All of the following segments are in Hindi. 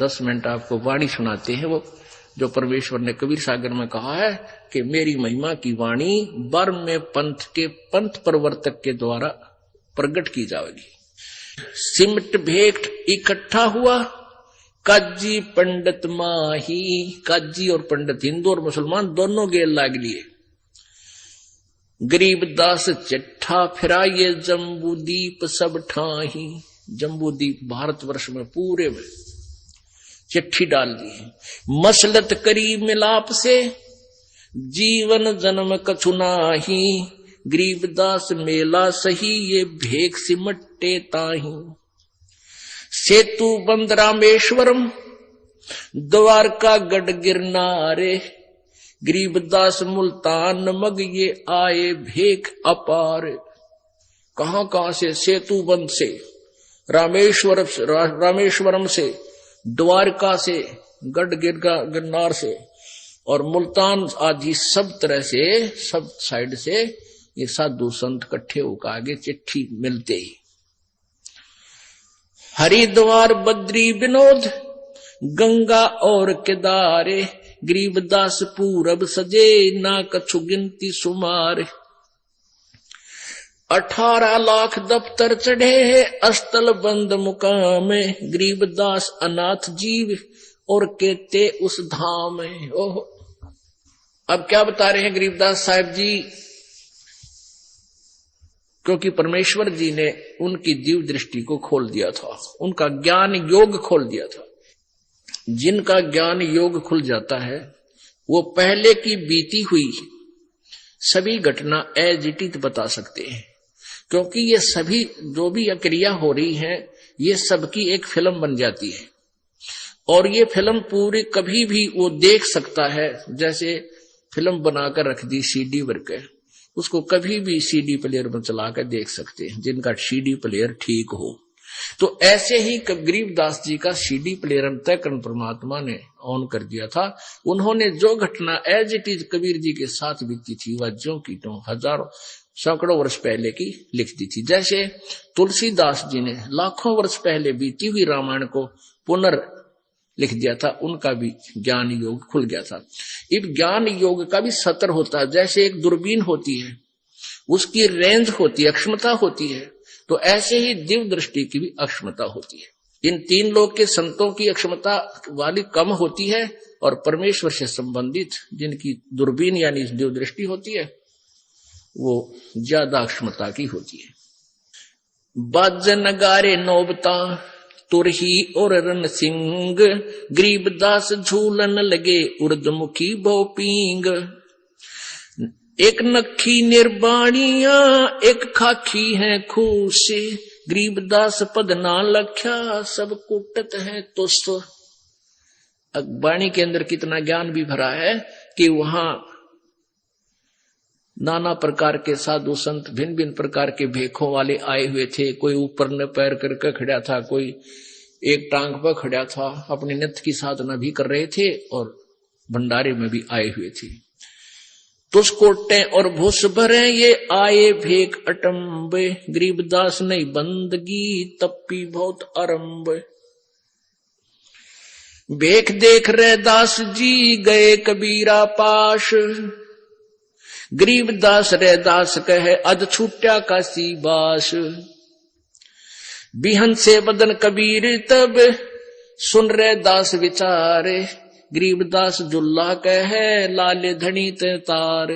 10 मिनट आपको वाणी सुनाते हैं। वो जो परमेश्वर ने कबीर सागर में कहा है कि मेरी महिमा की वाणी बर्म पंथ के पंथ प्रवर्तक के द्वारा प्रकट की जाएगी। सिमट भेंट इकट्ठा हुआ काजी पंडित माही। काजी और पंडित, हिंदू और मुसलमान दोनों गेल लाग लिए। गरीबदास चिट्ठा फिरा ये जम्बूदीप सब ठाही। जम्बूदीप भारतवर्ष में पूरे में चिट्ठी डाल दी। मसलत करी मिलाप से जीवन जन्म कछु नाही। गरीबदास मेला सही ये भेख सिमटे ताही। सेतु बंद रामेश्वरम द्वारका गढ़ गिरनारे। गरीबदास मुल्तान मग ये आए भेख अपार। कहां से? सेतु बंद से, रामेश्वरम से, द्वारका से, गढ़ गिरनार से और मुल्तान आदि सब तरह से, सब साइड से ये साधु संत इकट्ठे होकर आगे चिट्ठी मिलते ही। हरिद्वार बद्री विनोद गंगा और केदारे। गरीबदास पूरब सजे ना कछु गिनती सुमार। 18 लाख दफ्तर चढ़े है अस्तल बंद मुकाम। गरीबदास अनाथ जीव और कहते उस धाम। ओह, अब क्या बता रहे हैं गरीबदास साहिब जी? क्योंकि परमेश्वर जी ने उनकी दिव्य दृष्टि को खोल दिया था, उनका ज्ञान योग खोल दिया था। जिनका ज्ञान योग खुल जाता है वो पहले की बीती हुई सभी घटना एज इट इज बता सकते हैं, क्योंकि ये सभी जो भी क्रिया हो रही है ये सबकी एक फिल्म बन जाती है और ये फिल्म पूरी कभी भी वो देख सकता है। जैसे फिल्म बनाकर रख दी सीडी वर्क, उसको कभी भी सीडी प्लेयर में चलाकर देख सकते हैं जिनका सीडी प्लेयर ठीक हो। तो ऐसे ही गरीबदास जी का सीडी प्लेयर अंतःकरण परमात्मा ने ऑन कर दिया था। उन्होंने जो घटना as it is Kabir ji के साथ बीती थी वह जो की तो हजारों सैकड़ों वर्ष पहले की लिख दी थी। जैसे तुलसीदास जी ने लाखों वर्ष पहले बीती हुई रामायण को पुनर् लिख दिया था, उनका भी ज्ञान योग खुल गया था। इस ज्ञान योग का भी सतर होता है। जैसे एक दूरबीन होती है, उसकी रेंज होती है, अक्षमता होती है, तो ऐसे ही दिव्य दृष्टि की भी अक्षमता होती है। इन 3 लोग के संतों की अक्षमता वाली कम होती है और परमेश्वर से संबंधित जिनकी दूरबीन यानी दिव्य दृष्टि होती है वो ज्यादा अक्षमता की होती है। बाज नगारे नौबता तुरही और रन सिंह। गरीबदास झूलन लगे उर्दमुखी भोपींग। एक नखी निर्बाणिया एक खाखी है खूसी। गरीबदास पद ना लख्या सब कुटत है तुस्त। बाणी के अंदर कितना ज्ञान भी भरा है कि वहां नाना प्रकार के साधु संत भिन्न भिन्न प्रकार के भेखों वाले आए हुए थे। कोई ऊपर न पैर करके खड़ा था, कोई एक टांग पर खड़ा था, अपने नित्य की साधना भी कर रहे थे और भंडारे में भी आए हुए थे। तुस कोटे और भूस भरे ये आए भेख अटम्बे। गरीबदास नहीं बंदगी तप्पी बहुत आरंभ। भेख देख रहे दास जी गए कबीरा पाश। गरीबदास रे दास कहे अद छूट्या काशी बास। बिहन से बदन कबीर तब सुन रहे दास विचारे। गरीबदास जुल्ला कहे लाले धनी ते तार।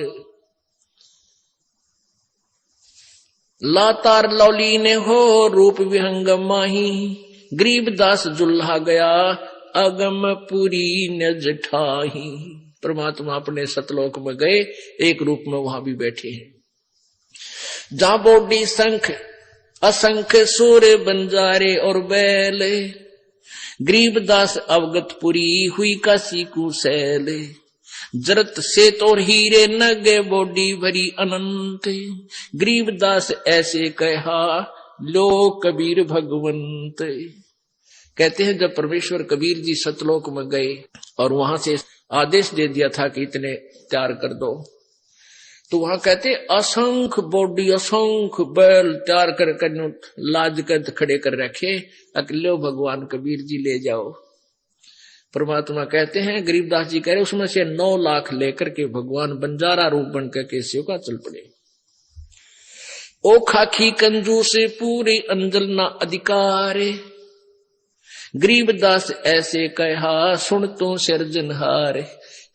लातार लौली ने हो रूप विहंग माही। गरीबदास जुल्हा गया अगम पुरी न जठाही। परमात्मा अपने सतलोक में गए, एक रूप में वहां भी बैठे हैं। जहां बोडी संख असंख्य सूर्य बंजारे और बैल। गरीबदास अवगतपुरी हुई काशी कुशैल। जरत से तो हीरे नगे बोडी भरी अनंत। गरीबदास ऐसे कहा लो कबीर भगवंत। कहते हैं जब परमेश्वर कबीर जी सतलोक में गए और वहां से आदेश दे दिया था कि इतने तैयार कर दो, तो वहां कहते असंख्य बॉडी असंख्य बैल तैयार कर लाज कर खड़े कर रखे। अकेले भगवान कबीर जी ले जाओ। परमात्मा कहते हैं, गरीबदास जी कह रहे उसमें से 9 लाख लेकर के भगवान बंजारा रूप बनकर केसियों का चल पड़े। ओ खाखी कंजू से पूरे अंजल ना अधिकारे, गरीबदास ऐसे कहा सुन तो सिरजनहार।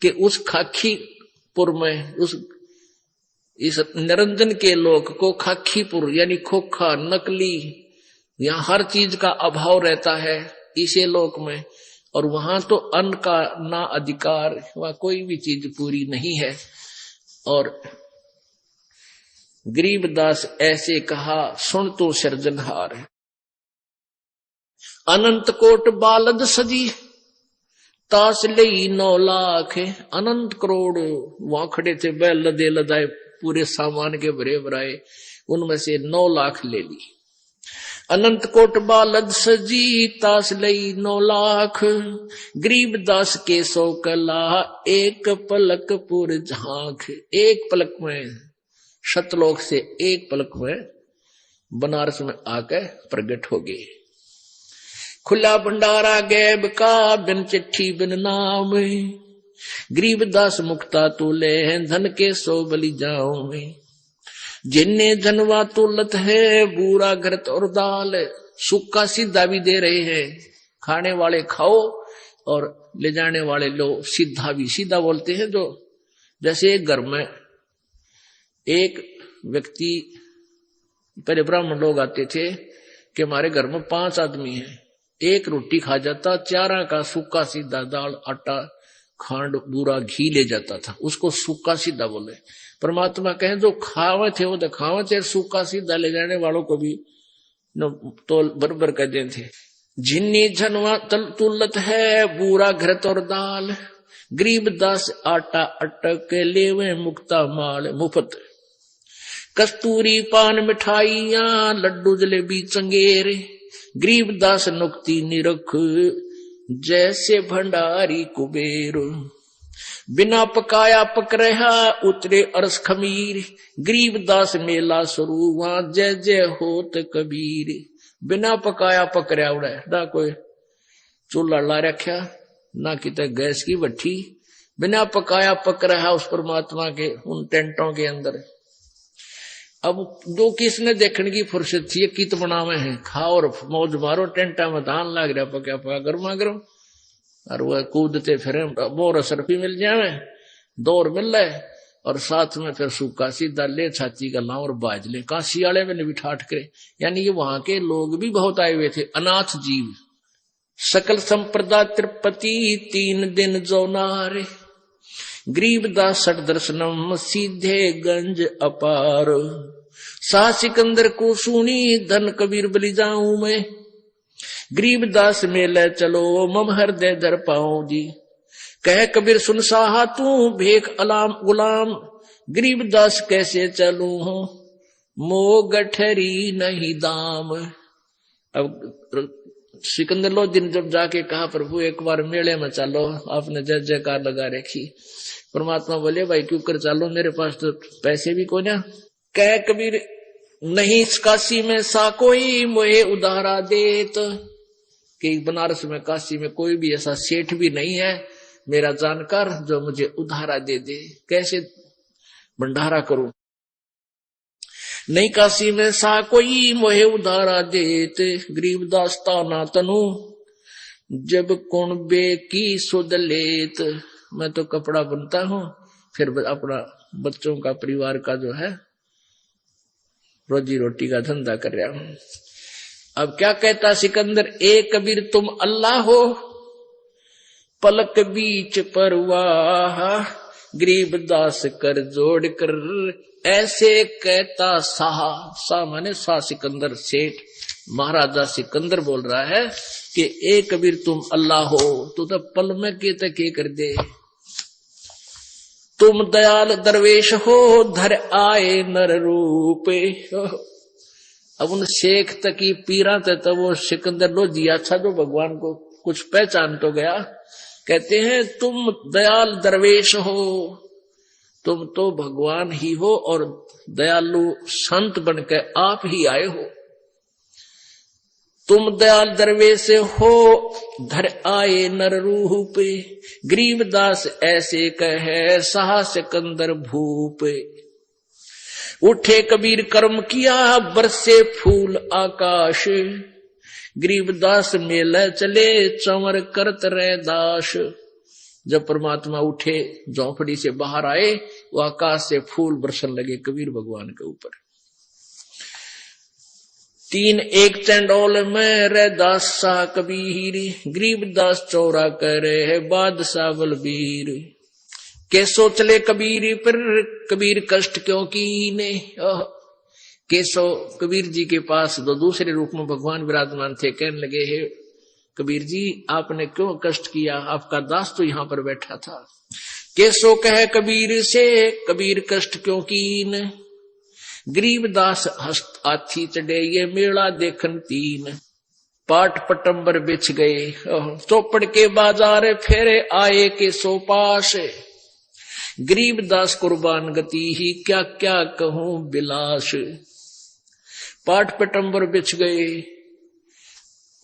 कि उस खाखीपुर में इस निरंजन के लोक को खाखीपुर यानी खोखा नकली, यहाँ हर चीज का अभाव रहता है इसे लोक में, और वहां तो अन्न का ना अधिकार, वहां कोई भी चीज पूरी नहीं है। और गरीबदास ऐसे कहा सुन तो सिरजनहार। अनंत कोट बालद सजी तास लई 9 लाख। अनंत करोड़ वहां खड़े थे, बैल लदे लदाए पूरे सामान के भरे भराए, उनमें से 9 लाख ले ली। अनंत कोट बालद सजी तास लई 9 लाख, गरीबदास के 100 कला एक पलक पुर झांक। एक पलक में सतलोक से एक पलक में बनारस में आकर प्रकट हो गए। खुला भंडारा गैब का बिन चिट्ठी बिन नाम, गरीबदास मुक्ता तुले धन के 100 बलि जाऊं में। जिन्ने जनवा तुलत है बूरा घृत और दाल, सूखा सीधा भी दे रहे हैं, खाने वाले खाओ और ले जाने वाले लो। सीधा भी, सीधा बोलते हैं जो, जैसे एक घर में एक व्यक्ति, पहले ब्राह्मण लोग आते थे कि हमारे घर में 5 आदमी हैं, एक रोटी खा जाता, 4 का सूखा सीधा दाल आटा खांड बूरा घी ले जाता था, उसको सूखा सीधा बोले। परमात्मा कहें जो खावे थे वो तो खावे थे, सूखा सीधा ले जाने वालों को भी तो बरबर कर दे थे। जिन्नी झनवा तुलत है बूरा घृत और दाल, गरीबदास आटा अटक लेवे मुक्ता माल मुफ्त। कस्तूरी पान मिठाइयां लड्डू जलेबी चंगेरे, गरीबदास नुक्ति निरख जैसे भंडारी कुबेर। बिना पकाया पक रहा उतरे अरस खमीर, गरीबदास मेला स्वरूप जय जय होत कबीर। बिना पकाया पक रहा उड़ा, ना कोई चूल्हा ला रखा ना किते गैस की भट्टी, बिना पकाया पक रहा उस परमात्मा के उन टेंटों के अंदर। अब जो किसने देखने की फुर्सत थी, कित बनावे हैं, खाओ और मौज मारो, टेंटा में धान लाग रहा पका पका गर्मा गर्म, और वह कूदते फिर बोर सरफी मिल जावे, दौर मिल रहे, और साथ में फिर सूखा सीधा ले छाती का लाओ और बाज ले। काशी वाले में भी ठाठ करे, यानी ये वहां के लोग भी बहुत आए हुए थे, अनाथ जीव। सकल संप्रदा तिरुपति 3 दिन जौनारे, गरीबदास सठ दर्शनम सीधे गंज अपार। शाह सिकंदर को सुनी धन कबीर बलि जाऊं मैं, गरीबदास मेले चलो मम हृदय धर पाऊं जी। कह कबीर सुन साहा तू भेख अलाम गुलाम, गरीबदास कैसे चलू हूं मो गठरी नहीं दाम। अब सिकंदर लो दिन जब जाके कहा प्रभु एक बार मेले में चलो, आपने जय जयकार लगा रखी। परमात्मा बोले भाई क्यों कर चलो, मेरे पास तो पैसे भी को ना। कह कबीर नहीं काशी में सा कोई मोहे उधारा देत, कि बनारस में काशी में कोई भी ऐसा सेठ भी नहीं है मेरा जानकार जो मुझे उधारा दे दे, कैसे भंडारा करूं। नहीं काशी में सा कोई मोहे उधारा देत, गरीबदास ताना तनु जब कुणबे की सुध लेत। मैं तो कपड़ा बुनता हूं, फिर अपना बच्चों का परिवार का जो है रोजी रोटी का धंधा कर रहा हूं। अब क्या कहता सिकंदर, ए कबीर तुम अल्लाह हो पलक बीच परवाह, गरीबदास कर जोड़ कर ऐसे कहता शाह माने शाह सिकंदर सेठ, महाराजा सिकंदर बोल रहा है कि ए कबीर तुम अल्लाह हो, तो पल में के कर दे। तुम दयाल दरवेश हो धर आए नर रूपे। अब उन शेख तकी पीरा तक वो सिकंदर लो दिया था जो भगवान को कुछ पहचान तो गया। कहते हैं तुम दयाल दरवेश हो, तुम तो भगवान ही हो और दयालु संत बनकर आप ही आए हो। तुम दयाल दरवेश हो धर आए नर रूप, गरीबदास ऐसे कहे साह सिकंदर भूप। उठे कबीर कर्म किया बरसे फूल आकाश, गरीबदास मेले चले चंवर करत रहे दास। जब परमात्मा उठे झोंपड़ी से बाहर आए, वो आकाश से फूल बरसन लगे कबीर भगवान के ऊपर। तीन एक चंडोल में रे दास सा कबीर, गरीबदास चौरा करे बादशाह बलबीर। कैसो चले कबीर पर कबीर कष्ट क्यों कीने, कैसो कबीर जी के पास दो दूसरे रूप में भगवान विराजमान थे। कहने लगे, हे कबीर जी आपने क्यों कष्ट किया, आपका दास तो यहां पर बैठा था। कैसो कहे कबीर से कबीर कष्ट क्यों कीन, गरीबदास हस्त हाथी चढ़े ये मेला देखन तीन। पाट पटंबर बिछ गए चौपड़ के बाजार, फेरे आए के सो पास। गरीबदास कुर्बान गति ही क्या क्या कहूं बिलास। पाट पटंबर बिछ गए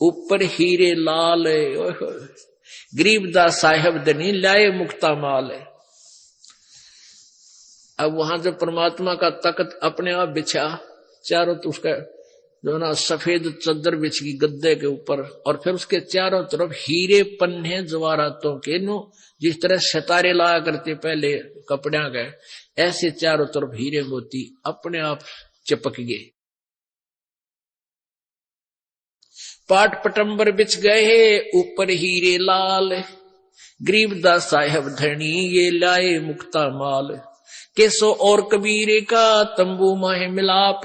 ऊपर हीरे लाल, गरीबदास साहेब धनी लाए मुक्ता माल। अब वहां जब परमात्मा का तख्त अपने आप बिछा, चारों तो उसका जो ना सफेद चद्दर बिछी गद्दे के ऊपर, और फिर उसके चारों तरफ हीरे पन्ने जवाहरातों के नो, जिस तरह सितारे लाया करते पहले कपड़े गए, ऐसे चारों तरफ हीरे मोती अपने आप चिपक गए। पाट पटंबर बिछ गए ऊपर हीरे लाल, गरीबदास साहेब धनी ये लाए मुक्ता माल। केसो और कबीरे का तंबू माहे मिलाप,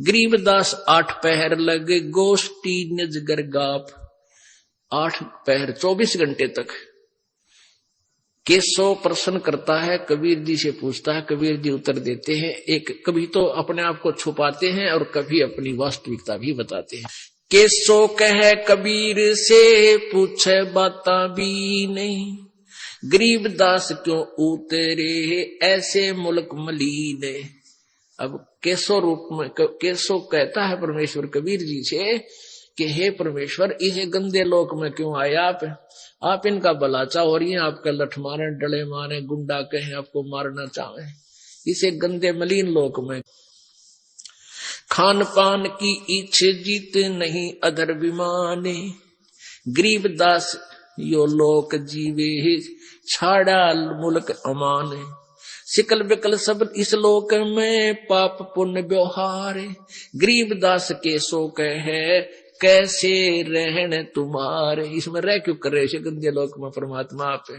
गरीबदास 8 पहर लगे गोष्ठी निजगर गाप। 8 पहर 24 घंटे तक केसो प्रश्न करता है, कबीर जी से पूछता है, कबीर जी उत्तर देते हैं। एक कभी तो अपने आप को छुपाते हैं और कभी अपनी वास्तविकता भी बताते हैं। केसो कहे कबीर से पूछे बाता भी नहीं, गरीबदास क्यों उतरे ऐसे मुल्क मलीने। अब केसो रूप में केसो कहता है परमेश्वर कबीर जी से कि हे परमेश्वर, इसे गंदे लोक में क्यों आए आप इनका भला चाहो और ये आपका लठ मारे डले मारे गुंडा कहें आपको मारना चाहे, इसे गंदे मलिन लोक में। खान पान की इच्छा जीत नहीं अधर विमाने, गरीबदास यो लोक जीवे छाड़ा मुल्क अमान। सिकल बिकल सब इस लोक में पाप पुण्य व्यवहार, गरीबदास के सो कहे कैसे रहने तुम्हारे। इसमें रह क्यों कर रहे गंदे लोक में परमात्मा आप है।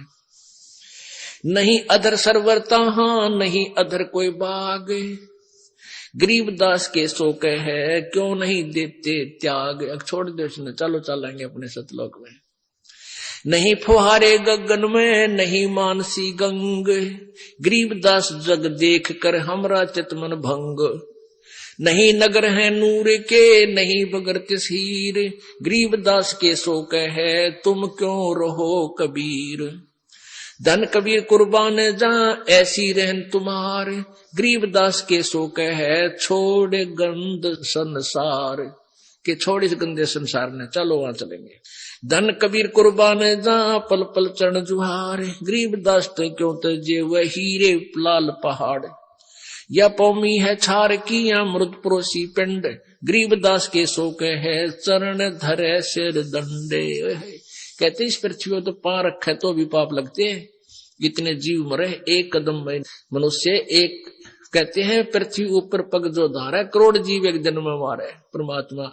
नहीं अधर सरवरता हाँ नहीं अधर कोई बाग, गरीबदास के सो कहे क्यों नहीं देते त्याग। अब छोड़ दो इसने, चलो चलेंगे अपने सतलोक में। नहीं फुहारे गगन में नहीं मानसी गंग, गरीबदास जग देख कर हमरा चितमन भंग। नहीं नगर है नूर के नहीं बगर तस्हीर, गरीबदास के सो कहे तुम क्यों रहो कबीर। धन कबीर कुर्बान जा ऐसी रहन तुम्हार, गरीबदास के सो कहे छोड़ गंद संसार। के छोड़ इस गंदे संसार ने, चलो वहां चलेंगे। धन कबीर कुर्बान जा पल पल चरण जुहार, गरीबदास तो क्यों तजे वह हीरे लाल पहाड़। या पौमी है छार की या मृत परोसी पिंड, गरीबदास के सो कहे चरण धरे सिर दंडे। कहते इस पृथ्वी तो पां रखे तो भी पाप लगते हैं, इतने जीव मरे एक कदम में मनुष्य एक। कहते हैं पृथ्वी ऊपर पग जो धारा करोड़ जीव एक दिन में मारे। परमात्मा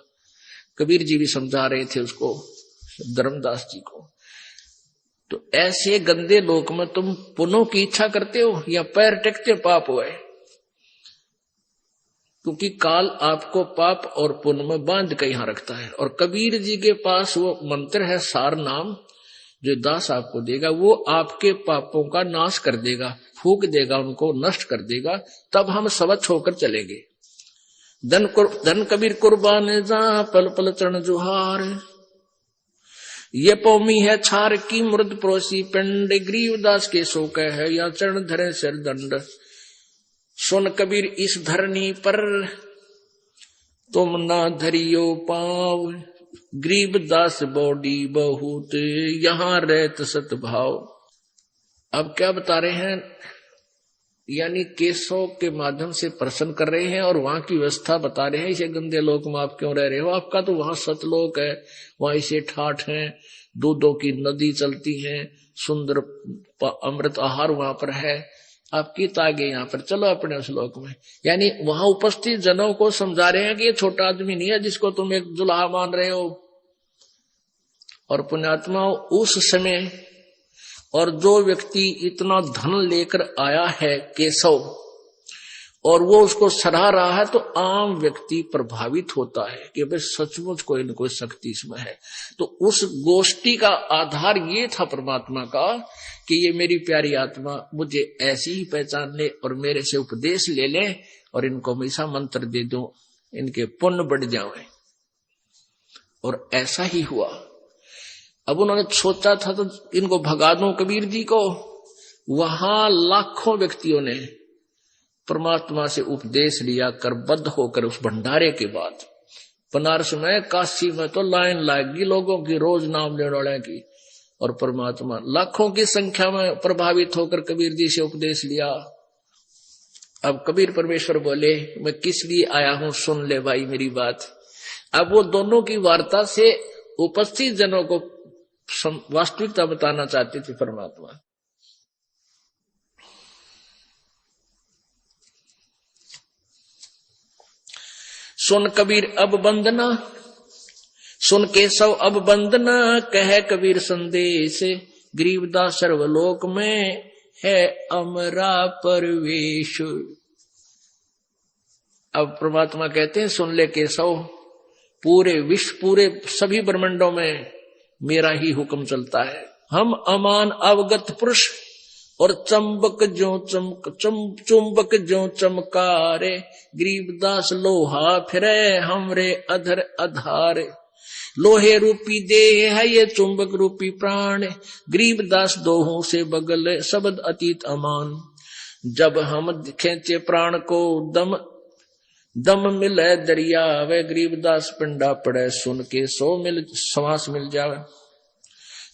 कबीर जी भी समझा रहे थे उसको धर्मदास जी को। तो ऐसे गंदे लोक में तुम पुण्यों की इच्छा करते हो या पैर टेकते पाप हुए, क्योंकि काल आपको पाप और पुण्य में बांध के यहां रखता है। और कबीर जी के पास वो मंत्र है सार नाम, जो दास आपको देगा, वो आपके पापों का नाश कर देगा, फूक देगा, उनको नष्ट कर देगा, तब हम स्वच्छ होकर चलेंगे। धन कबीर कुर्बान जा पल पल चरण जुहार, ये पौमी है छार की मृद परोसी पिंड, गरीबदास के सो कहे या चरण धरे सिर दंड। सुन कबीर इस धरनी पर तुम ना धरियो पाव, गरीबदास बॉडी बहुत, यहाँ रहत सतभाव। अब क्या बता रहे हैं, यानी केशव के माध्यम से प्रसन्न कर रहे हैं और वहां की व्यवस्था बता रहे हैं। इसे गंदे लोक में आप क्यों रह रहे हो, आपका तो वहां सतलोक है, वहां इसे ठाठ है, दूधों की नदी चलती है, सुंदर अमृत आहार वहां पर है, आपकी तागे यहाँ पर, चलो अपने उस लोक में। यानी वहां उपस्थित जनों को समझा रहे हैं कि ये छोटा आदमी नहीं है जिसको तुम एक दुल्हा मान रहे हो। और पुण्यात्मा उस समय, और जो व्यक्ति इतना धन लेकर आया है केशव, और वो उसको सराह रहा है, तो आम व्यक्ति प्रभावित होता है कि भाई सचमुच कोई न कोई शक्ति इसमें है। तो उस गोष्ठी का आधार ये था परमात्मा का कि ये मेरी प्यारी आत्मा मुझे ऐसी ही पहचान ले और मेरे से उपदेश ले ले और इनको हमेशा मंत्र दे दूं, इनके पुण्य बढ़ जाए। और ऐसा ही हुआ। अब उन्होंने सोचा था तो इनको भगा दूं कबीर जी को। वहां लाखों व्यक्तियों ने परमात्मा से उपदेश लिया करबद्ध होकर उस भंडारे के बाद। बनारस में, काशी में तो लाइन लागगी लोगों की, रोज नाम लेने वाले की, और परमात्मा लाखों की संख्या में प्रभावित होकर कबीर जी से उपदेश लिया। अब कबीर परमेश्वर बोले, मैं किस लिए आया हूं, सुन ले भाई मेरी बात। अब वो दोनों की वार्ता से उपस्थित जनों को वास्तविकता बताना चाहते थे परमात्मा। सुन कबीर अब बंदना, सुन केशव अब बंदना, कह कबीर संदेश, गरीबदास सर्वलोक में है अमरा परवेश। अब परमात्मा कहते हैं, सुन ले केशव, पूरे विश्व, पूरे सभी ब्रह्मांडों में मेरा ही हुक्म चलता है। हम अमान अवगत पुरुष और चुंबक जो चमकारे, गरीबदास लोहा फिरे हमरे अधर आधार। लोहे रूपी देह है ये चुंबक रूपी प्राण, गरीबदास दोहों से बगल शब्द अतीत अमान। जब हम खींचे प्राण को दम दम मिले दरिया, वे गरीबदास पिंडा पड़े, सुन के सो मिल श्वास मिल जावे।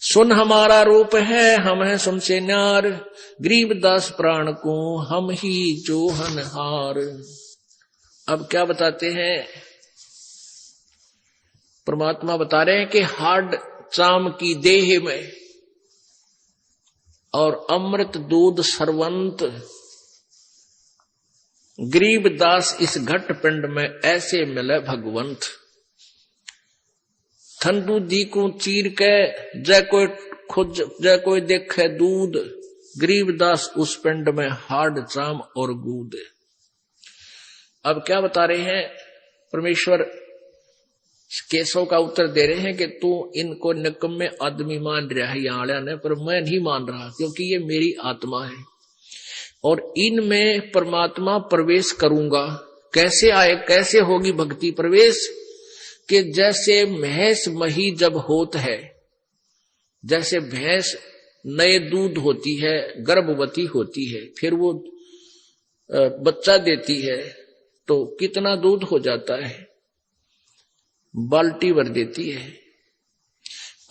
सुन हमारा रूप है, हम है सुनसे न्यार, गरीबदास प्राण को हम ही जोहनहार। अब क्या बताते हैं, परमात्मा बता रहे हैं कि हाड चाम की देह में और अमृत दूध सरवंत, गरीबदास इस घट पिंड में ऐसे मिले भगवंत। ठंडू दी को चीर के जय कोई देखे दूध, गरीबदास उस पिंड में हाड चाम और गूद। अब क्या बता रहे हैं परमेश्वर, केशव का उत्तर दे रहे हैं कि तू इनको निकम्मे आदमी मान रहा है यहाँ ने, पर मैं नहीं मान रहा, क्योंकि ये मेरी आत्मा है और इनमें परमात्मा प्रवेश करूंगा। कैसे आए, कैसे होगी भक्ति प्रवेश, कि जैसे भैंस मही जब होत है, जैसे भैंस नए दूध होती है, गर्भवती होती है, फिर वो बच्चा देती है, तो कितना दूध हो जाता है, बाल्टी भर देती है।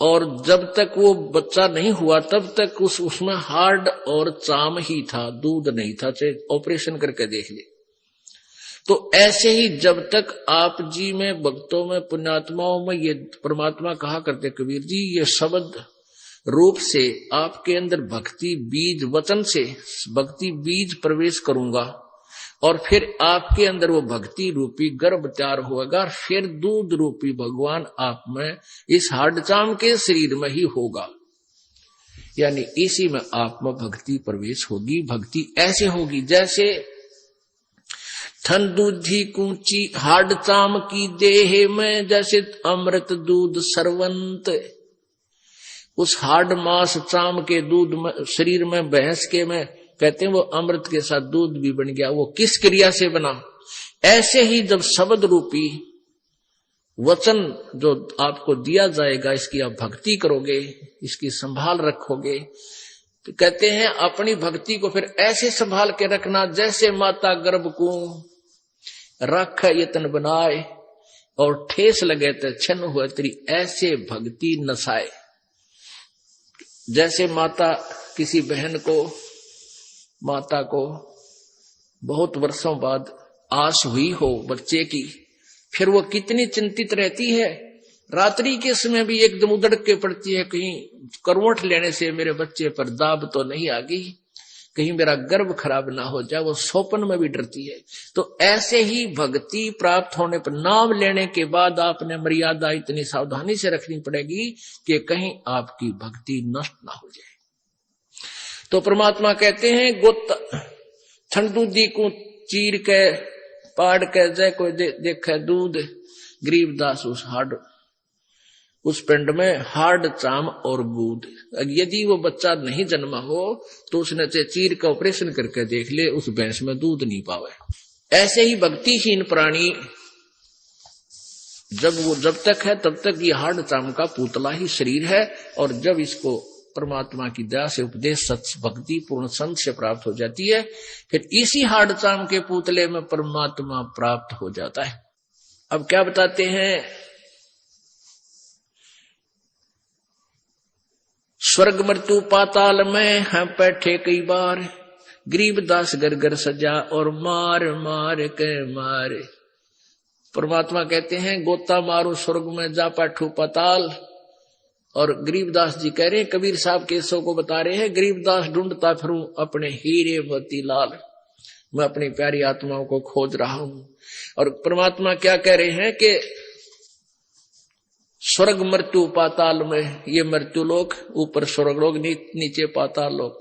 और जब तक वो बच्चा नहीं हुआ तब तक उसमें हार्ड और चाम ही था, दूध नहीं था, चाहे ऑपरेशन करके देख ले। तो ऐसे ही जब तक आप जी में, भक्तों में, पुण्यात्माओं में ये परमात्मा कहा करते कबीर जी, ये शब्द रूप से आपके अंदर भक्ति बीज, वचन से भक्ति बीज प्रवेश करूंगा और फिर आपके अंदर वो भक्ति रूपी गर्भ तैयार होगा, फिर दूध रूपी भगवान आप में इस हाडचाम के शरीर में ही होगा। यानी इसी में आप में भक्ति प्रवेश होगी। भक्ति ऐसे होगी जैसे ठंड दूधी कूची हाडचाम की देह में, जैसे अमृत दूध सरवंत। उस हाड मास चाम के दूध में, शरीर में भैंस के में कहते हैं वो अमृत के साथ दूध भी बन गया। वो किस क्रिया से बना? ऐसे ही जब शब्द रूपी वचन जो आपको दिया जाएगा, इसकी आप भक्ति करोगे, इसकी संभाल रखोगे, तो कहते हैं अपनी भक्ति को फिर ऐसे संभाल के रखना जैसे माता गर्भ को रख यतन बनाए, और ठेस लगे तो छन हुए तेरी ऐसे भक्ति नसाए। जैसे माता किसी बहन को, माता को बहुत वर्षों बाद आस हुई हो बच्चे की, फिर वो कितनी चिंतित रहती है। रात्रि के समय भी एकदम उधड़ के पड़ती है, कहीं करवट लेने से मेरे बच्चे पर दाब तो नहीं आ गई, कहीं मेरा गर्भ खराब ना हो जाए, वो स्वप्न में भी डरती है। तो ऐसे ही भक्ति प्राप्त होने पर नाम लेने के बाद आपने मर्यादा इतनी सावधानी से रखनी पड़ेगी कि कहीं आपकी भक्ति नष्ट ना हो जाए। तो परमात्मा कहते हैं गोत ठंडूदी को चीर के पाड़ के जय कोई देखे दूध, गरीबदास उस पिंड में हार्ड चाम और गूद। यदि वो बच्चा नहीं जन्मा हो तो उसने चीर का ऑपरेशन करके देख ले, उस भैंस में दूध नहीं पावे। ऐसे ही भक्तिहीन प्राणी जब तक है तब तक ये हार्ड चाम का पुतला ही शरीर है, और जब इसको परमात्मा की दया से उपदेश सत्य भक्ति पूर्ण संत से प्राप्त हो जाती है, फिर इसी हार्ड चाम के पुतले में परमात्मा प्राप्त हो जाता है। अब क्या बताते हैं, स्वर्ग मृत्यु पाताल में हैं बैठे कई बार, गरीबदास घर घर सजा और मार मार के मारे। परमात्मा कहते हैं गोता मारो स्वर्ग में जा बैठू पाताल, और गरीबदास जी कह रहे हैं, कबीर साहब केसों को बता रहे हैं, गरीबदास ढूंढता फिरूं अपने हीरे मोती लाल, मैं अपनी प्यारी आत्माओं को खोज रहा हूं। और परमात्मा क्या कह रहे हैं कि स्वर्ग मृत्यु पाताल में, ये मृत्यु लोक ऊपर स्वर्ग लोक, नीचे पाताल लोक,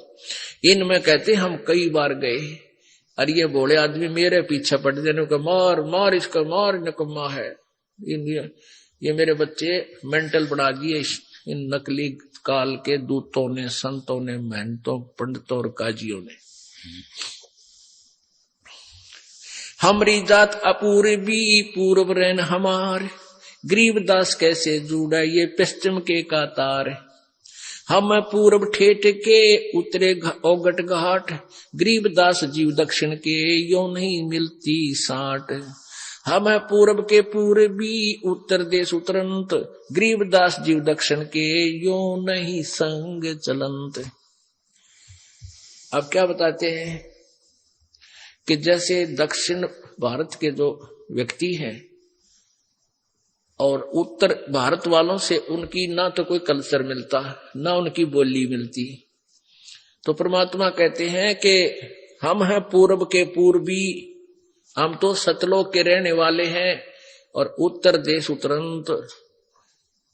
इनमें कहते हम कई बार गए, और ये भोले आदमी मेरे पीछे पड़ देने को मार मार इसका मार नकम्मा है, ये मेरे बच्चे मेंटल बना दिए इन नकली काल के दूतों ने, संतों ने, महंतों, पंडितों और काजियों ने। हमरी जात अपूर्वी पूर्व रैन हमार, गरीबदास कैसे जुड़ा ये पश्चिम के कातार। हम पूर्व ठेठ के उतरे ओगट घाट, गरीबदास जीव दक्षिण के यो नहीं मिलती साट। हम पूर्व के पूर्वी उत्तर देश उतरंत, गरीबदास जीव दक्षिण के यो नहीं संग चलंत। अब क्या बताते हैं कि जैसे दक्षिण भारत के जो व्यक्ति हैं और उत्तर भारत वालों से उनकी ना तो कोई कल्चर मिलता, ना उनकी बोली मिलती, तो परमात्मा कहते हैं कि हम हैं पूर्व के पूर्वी, हम तो सतलोक के रहने वाले हैं, और उत्तर देश उतरंत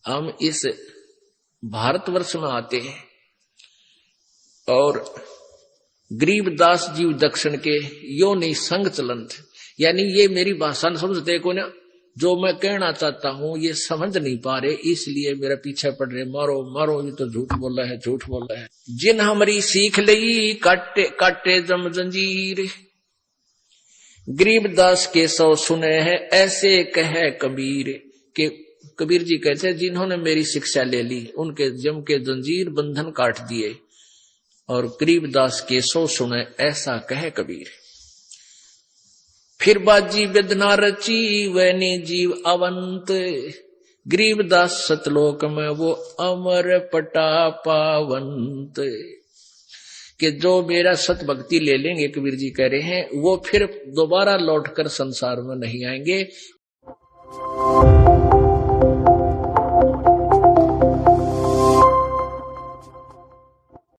हम इस भारतवर्ष में आते हैं, और गरीबदास जीव दक्षिण के यो नहीं संग चलंत। यानी ये मेरी भाषा समझते को ना, जो मैं कहना चाहता हूं ये समझ नहीं पा रहे, इसलिए मेरा पीछे पड़ रहे, मारो मारो, ये तो झूठ बोला है, झूठ बोला है। जिन हमारी सीख लई काटे काटे जम जंजीर, गरीबदास के सौ सुने हैं ऐसे कहे कबीर। के कबीर जी कहते हैं जिन्होंने मेरी शिक्षा ले ली उनके जम के जंजीर बंधन काट दिए, और गरीबदास के सौ सुने ऐसा कहे कबीर। फिर बाजी वेदना रची वैनी जीव अवंत, गरीबदास सतलोक में वो अमर पटा पावंत। कि जो मेरा सत भक्ति ले लेंगे, कबीर जी कह रहे हैं, वो फिर दोबारा लौटकर संसार में नहीं आएंगे।